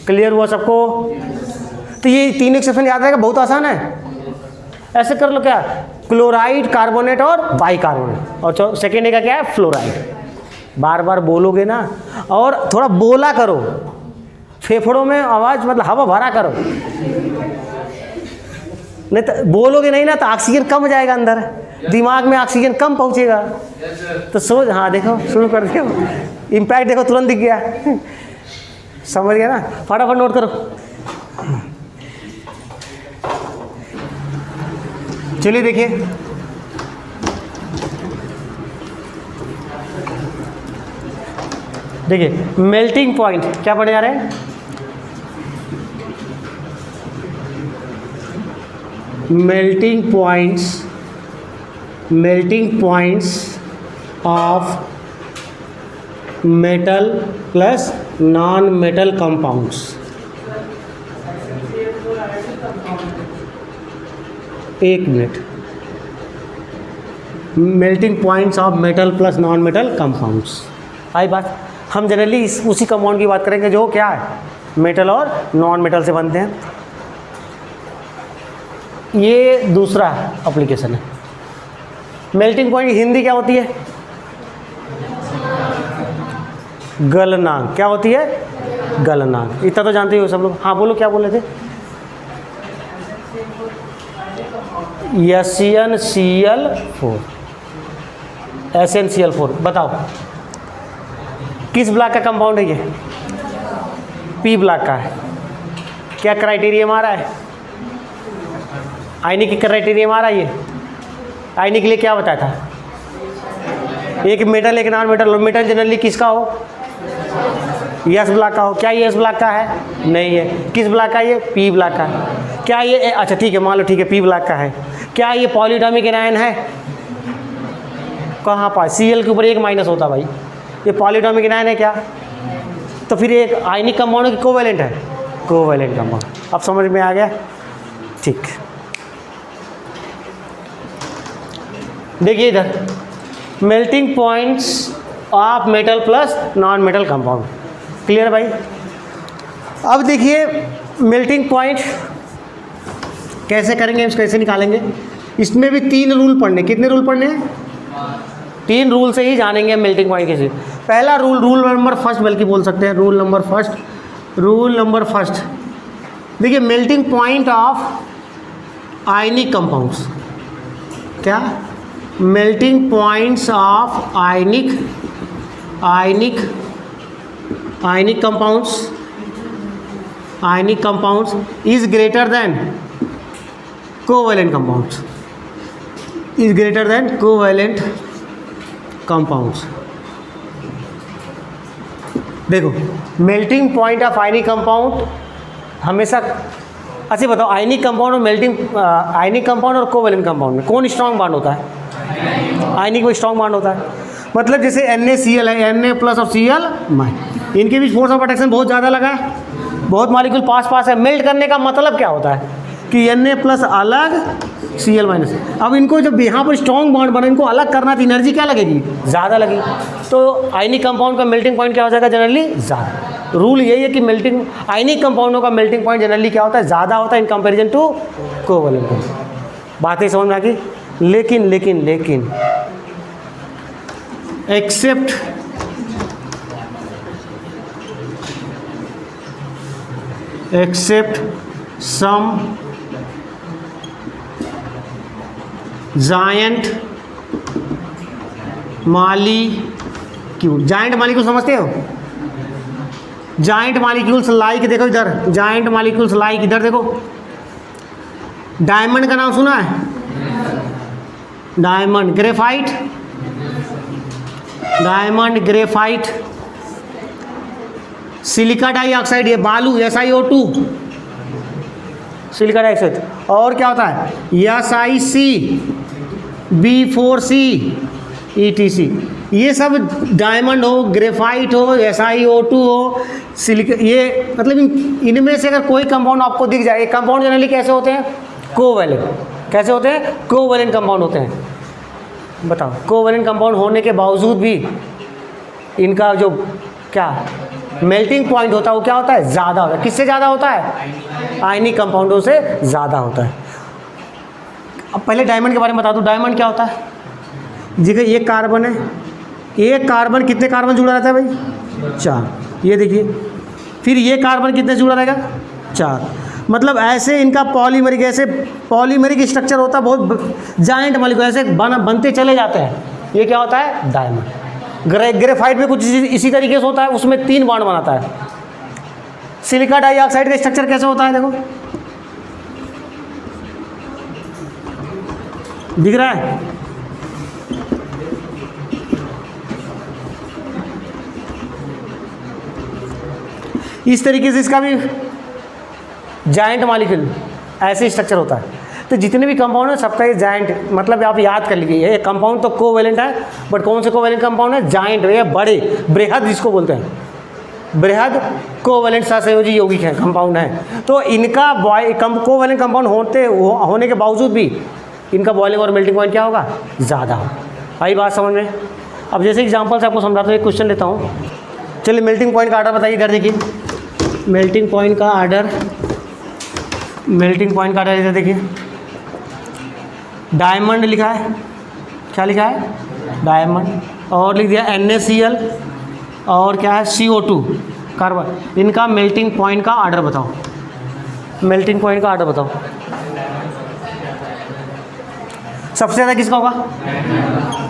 क्लियर हुआ सबको? तो ये 3 एक्सेप्शन याद रहेगा, बहुत आसान है। ऐसे कर लो, क्या क्लोराइड, कार्बोनेट और बाइकार्बोनेट, और सेकेंड का क्या है? फ्लोराइड। बार बार बोलोगे ना, और थोड़ा बोला करो, फेफड़ों में आवाज़ मतलब हवा भरा करो, नहीं तो बोलोगे नहीं ना तो ऑक्सीजन कम जाएगा अंदर, दिमाग में ऑक्सीजन कम पहुंचेगा। तो सोच, हाँ देखो शुरू कर दिया, इम्पैक्ट देखो तुरंत दिख गया। समझ गया ना? फटाफट नोट करो। चलिए देखिए, मेल्टिंग पॉइंट क्या पढ़े जा रहे हैं? Melting points of metal plus non metal compounds. एक minute, melting points of metal plus non metal compounds. आई बात। हम जनरली उसी कंपाउंड की बात करेंगे जो क्या है, मेटल और नॉन मेटल से बनते हैं। ये दूसरा एप्लीकेशन है। मेल्टिंग पॉइंट हिंदी क्या होती है? गलनांक। क्या होती है? गलनांक। इतना तो जानते हो सब लोग। हाँ बोलो, क्या बोल रहे थे? SnCl4, SnCl4। बताओ किस ब्लॉक का कंपाउंड है ये? P ब्लॉक का है। क्या क्राइटेरिया हमारा है? आयनिक की क्राइटेरिया हमारा ये। आयनिक के लिए क्या बताया था? एक मेटल एक नॉन मेटल। मेटल जनरली किसका हो? S ब्लॉक का हो। क्या ये S ब्लॉक का है? नहीं है। किस ब्लॉक का ये? P ब्लॉक का है। क्या ये, अच्छा ठीक है मान लो, ठीक है P ब्लॉक का है। क्या ये पॉलीएटॉमिक एनायन है? कहाँ पास? Cl के ऊपर एक माइनस होता भाई। ये पॉलीएटॉमिक एनायन है क्या? तो फिर एक आयनिक कंपाउंड की कोवैलेंट है, कोवैलेंट कंपाउंड। अब समझ में आ गया? ठीक। देखिए इधर melting points of metal plus non metal compound. Clear भाई? अब देखिए मेल्टिंग पॉइंट कैसे करेंगे, इसको कैसे निकालेंगे। इसमें भी 3 रूल पढ़ने। कितने रूल पढ़ने हैं? 3 रूल से ही जानेंगे मेल्टिंग पॉइंट कैसे। पहला रूल, रूल नंबर फर्स्ट बल्कि बोल सकते हैं, रूल नंबर फर्स्ट। देखिए melting point of ionic compounds. क्या? Melting points of ionic compounds is greater than covalent compounds. देखो melting point of ionic compound हमेशा, अच्छा बताओ आयनिक कंपाउंड और कोवैलेंट कंपाउंड में कौन स्ट्रॉन्ग बॉन्ड होता है? आयनिक में स्ट्रॉन्ग बॉन्ड होता है। मतलब जैसे NaCl है, Na प्लस और Cl माइनस, इनके बीच फोर्स ऑफ अट्रैक्शन बहुत ज़्यादा लगा है, बहुत मॉलिक्यूल पास है। मेल्ट करने का मतलब क्या होता है कि Na प्लस अलग, Cl माइनस। अब इनको जब यहाँ पर स्ट्रॉन्ग बॉन्ड बना, इनको अलग करना तो एनर्जी क्या लगेगी? ज़्यादा लगेगी। तो आयनिक कंपाउंड का मेल्टिंग पॉइंट क्या हो जाएगा? जनरली ज़्यादा। रूल यही है कि आयनिक कंपाउंडों का मेल्टिंग पॉइंट जनरली क्या होता है? ज़्यादा होता है इन कंपेरिजन टू कोवैलेंट। बातें समझ में आ गई? लेकिन except some giant molecule. Giant molecule समझते हो? जायंट मॉलिक्यूल्स लाइक, देखो इधर जायंट मॉलिक्यूल्स लाइक, इधर देखो डायमंड का नाम सुना है? डायमंड, ग्रेफाइट, सिलिका डाइऑक्साइड, ये बालू SiO2, सिलिका डाइऑक्साइड। और क्या होता है? SiC, B4C, ETC। ये सब डायमंड हो, ग्रेफाइट हो, SiO2 हो, सिलिका, ये मतलब इनमें से अगर कोई कंपाउंड आपको दिख जाए। कंपाउंड जनरली कैसे होते हैं? कोवैलेंट। कैसे होते हैं? कोवैलेंट कंपाउंड होते हैं। बताओ कोवैलेंट कंपाउंड होने के बावजूद भी इनका जो क्या मेल्टिंग पॉइंट होता है वो क्या होता है? ज़्यादा होता है। किससे ज़्यादा होता है? आयनिक कंपाउंडों से ज़्यादा होता है। अब पहले डायमंड के बारे में बता दूँ। डायमंड क्या होता है? देखिए एक कार्बन है, एक कार्बन कितने कार्बन जुड़ा रहता है भाई? 4। ये देखिए फिर ये कार्बन कितने जुड़ा रहेगा? 4। मतलब ऐसे इनका पॉलीमरिक स्ट्रक्चर होता है, बहुत जायंट मॉलिक्यूल ऐसे बनते चले जाते हैं। ये क्या होता है? डायमंड। ग्रेफाइट में कुछ इसी तरीके से होता है, उसमें 3 बॉन्ड बनाता है। सिलिका डाइऑक्साइड का स्ट्रक्चर कैसे होता है? देखो दिख रहा है? इस तरीके से इसका भी जायंट मॉलिक्यूल ऐसे स्ट्रक्चर होता है। तो जितने भी कंपाउंड है सबका ये जायंट, मतलब आप याद कर लीजिए ये कंपाउंड तो कोवैलेंट है, बट कौन से कोवैलेंट कंपाउंड है? जायंट, ये बड़े, बृहद जिसको बोलते हैं, बृहद कोवैलेंट सहसंयोजी यौगिक है, कंपाउंड है। तो इनका कोवैलेंट कंपाउंड होने के बावजूद भी इनका बॉइलिंग और मेल्टिंग पॉइंट क्या होगा? ज़्यादा होगा। आई बात समझ में? अब जैसे एग्जांपल से आपको समझाता हूँ, एक क्वेश्चन लेता हूँ। चलिए मेल्टिंग पॉइंट का आर्डर बताइए। इधर देखिए मेल्टिंग पॉइंट का आर्डर, मेल्टिंग पॉइंट का आर्डर इधर देखिए, डायमंड लिखा है, क्या लिखा है? डायमंड, और लिख दिया NaCl, और क्या है? CO2 carbon. इनका मेल्टिंग पॉइंट का आर्डर बताओ, मेल्टिंग पॉइंट का आर्डर बताओ। सबसे ज़्यादा किसका होगा?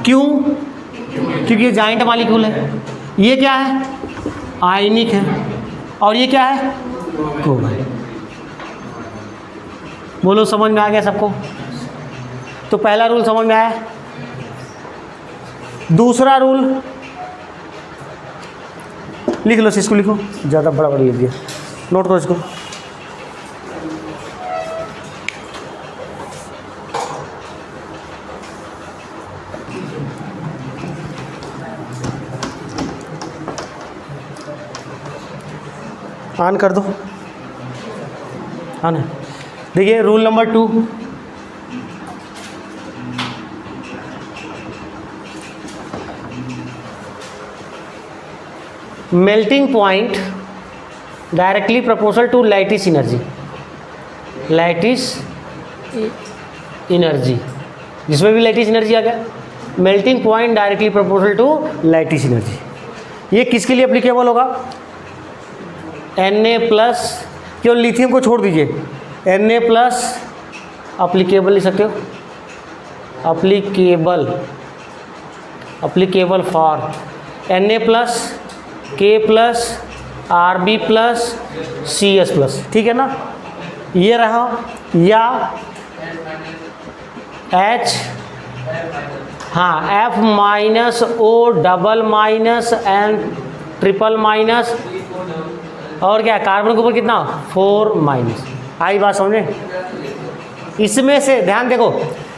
क्यों? क्योंकि ये जाइंट मॉलिक्यूल है। ये क्या है? आयनिक है। और ये क्या है? कोवैलेंट। बोलो समझ में आ गया सबको? तो पहला रूल समझ में आया। दूसरा रूल लिख लो, इसको लिखो, ज़्यादा बड़ा बड़ा लिख दिया, नोट करो इसको। ऑन कर दो, ऑन है। देखिए rule number 2, melting point directly proportional to lattice energy, lattice energy, जिसमें भी लैटिस एनर्जी आ गया। Melting point directly proportional to lattice energy, ये किसके लिए एप्लीकेबल होगा? Na+, केवल लिथियम को छोड़ दीजिए, Na+ अप्लीकेबल लिख सकते हो, applicable, applicable for Na+, K+, Rb+, Cs+, ठीक है ना? ये रहा। या H, हाँ, F-O+N�ट्रिपल-, और क्या कार्बन के ऊपर कितना? 4-। आई बात समझे? इसमें से ध्यान देखो,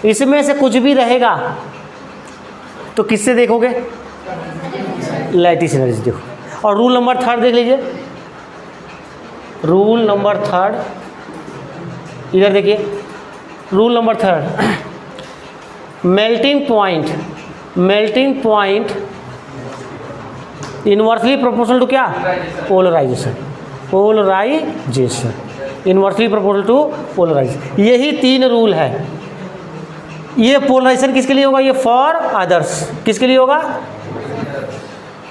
इसमें से कुछ भी रहेगा तो किससे देखोगे? लैटिस एनर्जी देखो। और रूल नंबर 3 देख लीजिए, रूल नंबर 3 इधर देखिए, rule number 3, melting point inversely proportional to क्या? Polarization, inversely proportional to polarization. यही 3 रूल है। ये पोलराइजेशन किसके लिए होगा? ये फॉर अदर्स, किसके लिए होगा?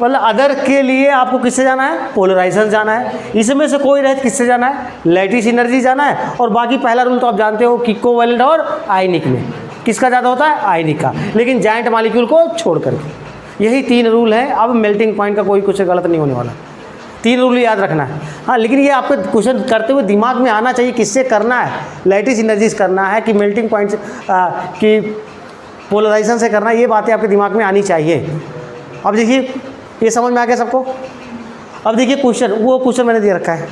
मतलब अदर के लिए आपको किससे जाना है? पोलराइजेशन जाना है। इसमें से कोई रहे किससे जाना है? लैटिस एनर्जी जाना है। और बाकी पहला रूल तो आप जानते हो कि कोवैलेंट और आयनिक में किसका ज़्यादा होता है? आयनिक का, लेकिन जाइंट मॉलिक्यूल को छोड़ करके। यही 3 रूल हैं। अब मेल्टिंग पॉइंट का कोई कुछ गलत नहीं होने वाला, 3 रूल याद रखना है। हाँ, लेकिन ये आपको क्वेश्चन करते हुए दिमाग में आना चाहिए किससे करना है? लैटिस एनर्जी से करना है कि मेल्टिंग पॉइंट से कि पोलराइजेशन से करना है? ये बातें आपके दिमाग में आनी चाहिए। अब देखिए ये समझ में आ गया सबको? अब देखिए क्वेश्चन, वो क्वेश्चन मैंने दे रखा है,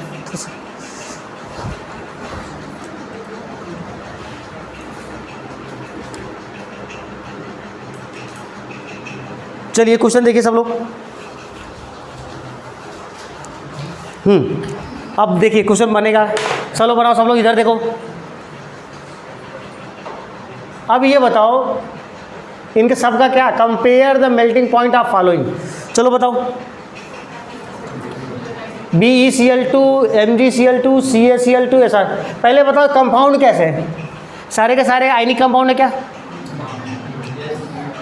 चलिए क्वेश्चन देखिए सब लोग। अब देखिए क्वेश्चन बनेगा, चलो बनाओ सब लोग, इधर देखो। अब ये बताओ इनके सबका क्या? Compare the melting point of following. चलो बताओ, BeCl2, MgCl2, CaCl2 ऐसा। पहले बताओ कंपाउंड कैसे है? सारे के सारे आयनिक कंपाउंड है क्या?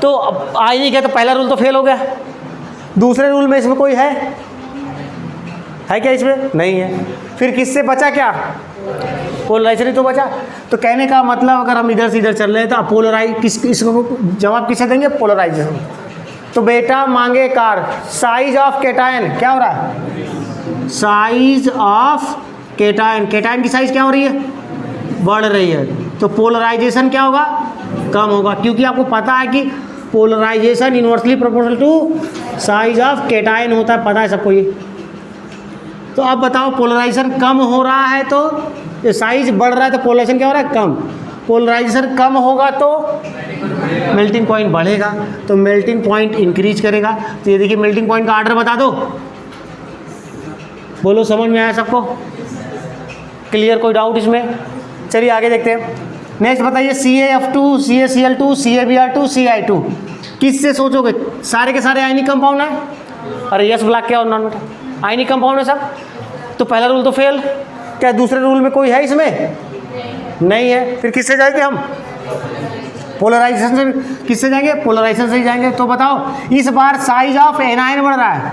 तो आयनिक है तो पहला रूल तो फेल हो गया। दूसरे रूल में इसमें कोई है क्या? इसमें नहीं है। फिर किससे बचा क्या? पोलराइजेशन तो बचा। तो कहने का मतलब अगर हम इधर से इधर चल रहे हैं तो पोलराइज इसको जवाब किसे देंगे? पोलराइजेशन। तो बेटा मांगे कार, साइज ऑफ केटायन क्या हो रहा है? साइज ऑफ केटायन, केटायन की साइज क्या हो रही है? बढ़ रही है। तो पोलराइजेशन क्या होगा? कम होगा, क्योंकि आपको पता है कि polarization inversely proportional to size of cation होता है, पता है सबको ये। तो अब बताओ पोलराइजेशन कम हो रहा है तो ये साइज बढ़ रहा है, तो पोलराइजेशन क्या हो रहा है? कम। पोलराइजेशन कम होगा तो मेल्टिंग पॉइंट बढ़ेगा, तो मेल्टिंग पॉइंट इंक्रीज करेगा। तो ये देखिए मेल्टिंग पॉइंट का आर्डर बता दो, बोलो समझ में आया सबको? क्लियर? कोई डाउट इसमें? चलिए आगे देखते हैं। नेक्स्ट बताइए, CaF2, CaCl2, CaBr2, Ci2। किससे सोचोगे? सारे के सारे आयनिक कंपाउंड है। अरे यस ब्लॉक क्या और नॉन मेटल आयनिक कंपाउंड है सब, तो पहला रूल तो फेल। क्या दूसरे रूल में कोई है इसमें? नहीं है। फिर किससे जाएंगे हम? पोलराइजेशन से। किससे जाएंगे? पोलराइजेशन से ही जाएंगे। तो बताओ इस बार साइज ऑफ एनायन बढ़ रहा है,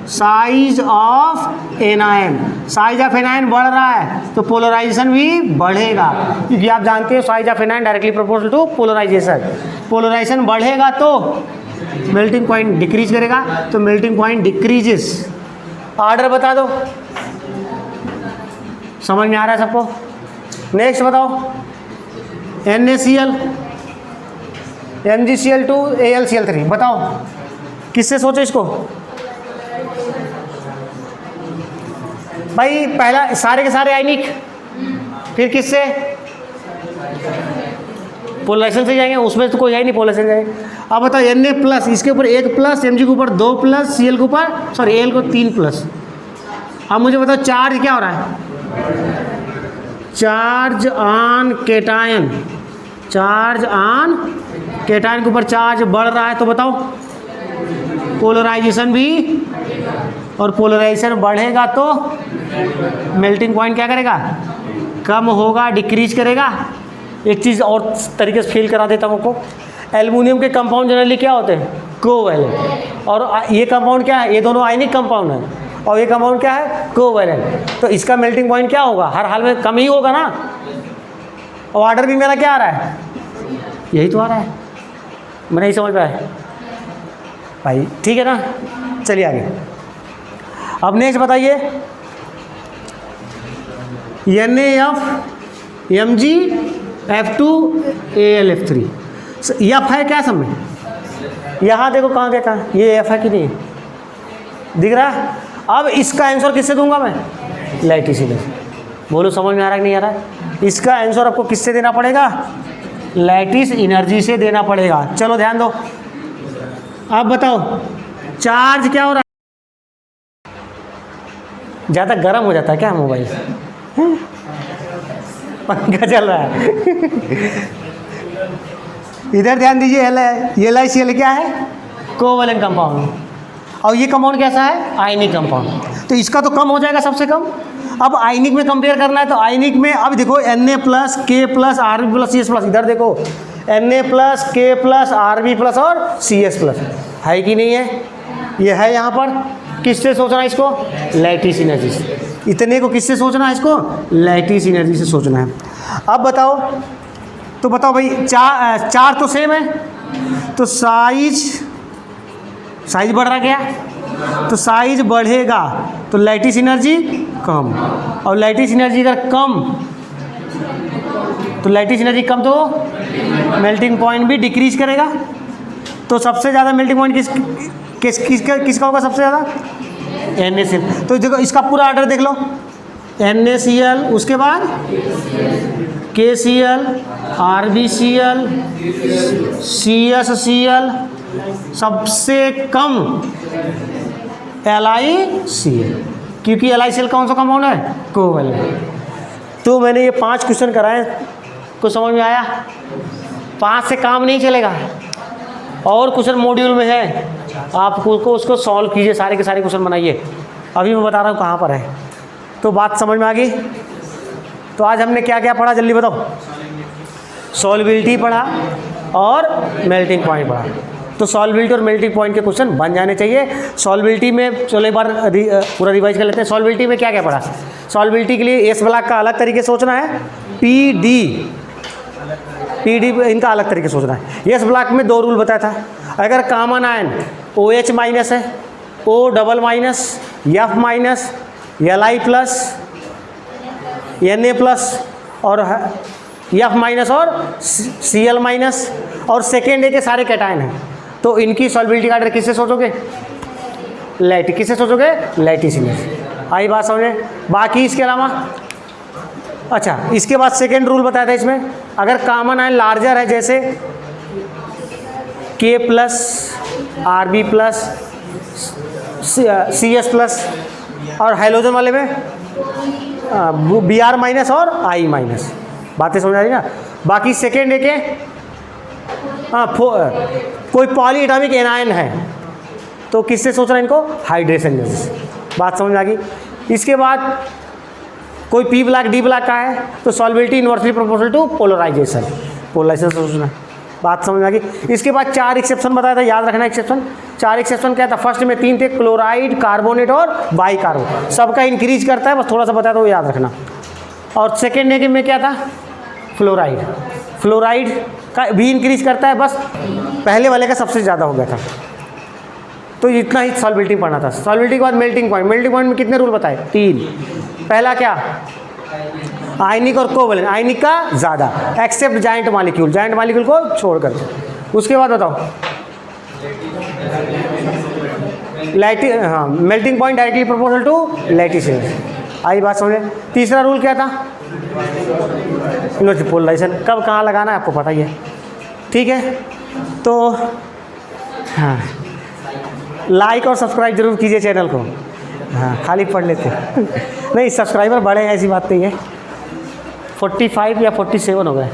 size of anion, size of anion बढ़ रहा है तो पोलराइजेशन भी बढ़ेगा, क्योंकि आप जानते हो size of anion directly proportional to polarization. Polarization बढ़ेगा तो मेल्टिंग पॉइंट डिक्रीज करेगा, तो मेल्टिंग पॉइंट डिक्रीजेस। ऑर्डर बता दो, समझ में आ रहा है सबको? नेक्स्ट बताओ, NaCl, MgCl2, AlCl3, बताओ किससे सोचो इसको? भाई पहला सारे के सारे आयनिक, फिर किससे? पोलराइजेशन से जाएंगे, उसमें तो कोई है नहीं, पोलराइजेशन जाएंगे। अब बताओ Na प्लस, इसके ऊपर 1 प्लस, Mg के ऊपर 2 प्लस, Cl के ऊपर सॉरी Al को 3 प्लस। अब मुझे बताओ चार्ज क्या हो रहा है? Charge on cation, charge on cation के ऊपर चार्ज बढ़ रहा है, तो बताओ पोलराइजेशन भी, और पोलराइजेशन बढ़ेगा तो मेल्टिंग पॉइंट क्या करेगा? कम होगा, डिक्रीज करेगा। एक चीज़ और तरीके से फील करा देता हूँ आपको। एल्युमिनियम के कंपाउंड जनरली क्या होते हैं? कोवैलेंट। और ये कंपाउंड क्या है? ये दोनों आयनिक कंपाउंड है, और ये कंपाउंड क्या है? कोवैलेंट। तो इसका मेल्टिंग पॉइंट क्या होगा? हर हाल में कम ही होगा ना। और ऑर्डर भी मेरा क्या आ रहा है? यही तो आ रहा है। मैं नहीं समझ पाया भाई, ठीक है ना? चलिए आगे। अब नेक्स्ट बताइए, NaF, Mg, F2, AlF3, F है क्या सब में? यहाँ देखो कहाँ के कहाँ, ये F है कि नहीं दिख रहा है? अब इसका आंसर किससे दूंगा मैं? Lattice energy. बोलो समझ में आ रहा है कि नहीं आ रहा है? इसका आंसर आपको किससे देना पड़ेगा? लैटिस एनर्जी से देना पड़ेगा। चलो ध्यान दो, अब बताओ चार्ज क्या हो रहा है? ज़्यादा गर्म हो जाता है क्या मोबाइल? पंखा चल रहा है। इधर ध्यान दीजिए, LiCl क्या है? Covalent compound. और ये कंपाउंड कैसा है? Ionic compound. तो इसका तो कम हो जाएगा सबसे कम। अब आयनिक में कंपेयर करना है, तो आयनिक में अब देखो Na plus, K plus, Rb plus, CS plus. इधर देखो Na plus, K plus, Rb plus और CS प्लस, है कि नहीं है? ये है यहाँ पर। किससे सोचना है इसको? लैटिस एनर्जी से। इतने को किससे सोचना है इसको? लैटिस एनर्जी से सोचना है। अब बताओ, तो बताओ भाई चार तो सेम है, तो साइज बढ़ रहा क्या? तो साइज बढ़ेगा तो लैटिस एनर्जी कम, और लैटिस एनर्जी अगर कम, तो लैटिस एनर्जी कम तो मेल्टिंग पॉइंट भी डिक्रीज करेगा। तो सबसे ज़्यादा मेल्टिंग पॉइंट किसका होगा सबसे ज़्यादा? NaCl। तो देखो इसका पूरा ऑर्डर देख लो, NaCl, उसके बाद KCl, RbCl, CsCl, सबसे कम LiCl, क्योंकि LiCl कौन सा कंपाउंड है? कोवैलेंट। तो मैंने ये 5 क्वेश्चन कराए, कुछ समझ में आया? 5 से काम नहीं चलेगा, और क्वेश्चन मॉड्यूल में है, आप उसको सॉल्व कीजिए, सारे के सारे क्वेश्चन बनाइए। अभी मैं बता रहा हूँ कहाँ पर है। तो बात समझ में आ गई? तो आज हमने क्या क्या पढ़ा जल्दी बताओ? सॉल्युबिलिटी पढ़ा और मेल्टिंग पॉइंट पढ़ा। तो सॉल्युबिलिटी और मेल्टिंग पॉइंट के क्वेश्चन बन जाने चाहिए। सॉल्युबिलिटी में चलो एक बार पूरा रिवाइज कर लेते हैं। सॉल्युबिलिटी में क्या क्या पढ़ा? सॉल्युबिलिटी के लिए एस ब्लॉक का अलग तरीके से सोचना है, पीडी इनका अलग तरीके से सोचना है। एस ब्लॉक में 2 रूल बताया था। अगर कॉमन आयन OH माइनस है, O double minus, F minus, Li plus, Na plus और F माइनस और Cl माइनस, और सेकेंड ए के सारे कैटायन हैं, तो इनकी सॉल्युबिलिटी का ऑर्डर किससे सोचोगे? किससे सोचोगे? Lattice energy. आई बात समझे? बाकी इसके अलावा अच्छा, इसके बाद सेकेंड रूल बताया था इसमें, अगर कॉमन आयन लार्जर है, जैसे K plus, Rb plus, CS plus, और हाइड्रोजन वाले में Br माइनस और I माइनस। बातें समझ आ रही ना? बाकी सेकेंड ए के कोई पॉलीएटॉमिक एनायन है तो किससे सोच रहा है इनको, हाइड्रेशन एनर्जी से। बात समझ में आ गई। इसके बाद कोई पी ब्लॉक डी ब्लॉक का है तो solubility inversely proportional to polarization, polarization सोचना है। बात समझ में आ गई। इसके बाद 4 एक्सेप्शन बताया था, याद रखना एक्सेप्शन। 4 एक्सेप्शन क्या था, फर्स्ट में 3 थे, क्लोराइड, कार्बोनेट और बाइकार्बोनेट। सबका इंक्रीज करता है, बस थोड़ा सा बताया था वो याद रखना। और सेकेंड नेगेटिव में क्या था, फ्लोराइड, फ्लोराइड का भी इंक्रीज करता है, बस पहले वाले का सबसे ज़्यादा हो गया था। तो इतना ही सॉल्बिलिटी पढ़ना था। सॉल्बिलिटी के बाद मेल्टिंग पॉइंट। मेल्टिंग पॉइंट में कितने रूल बताए, 3। पहला क्या, आयनिक और कोवैलेंट, आयनिक का ज़्यादा, except giant molecule, giant molecule को छोड़कर। उसके बाद बताओ हाँ, melting point directly proportional to lattice. आई बात समझे। तीसरा रूल क्या था, पोलराइजेशन। कब कहाँ लगाना है आपको पता ही है, ठीक है। तो हाँ, लाइक और सब्सक्राइब जरूर कीजिए चैनल को। हाँ, खाली पढ़ लेते नहीं, सब्सक्राइबर बढ़े हैं ऐसी बात नहीं है, 45 या 47 हो गए।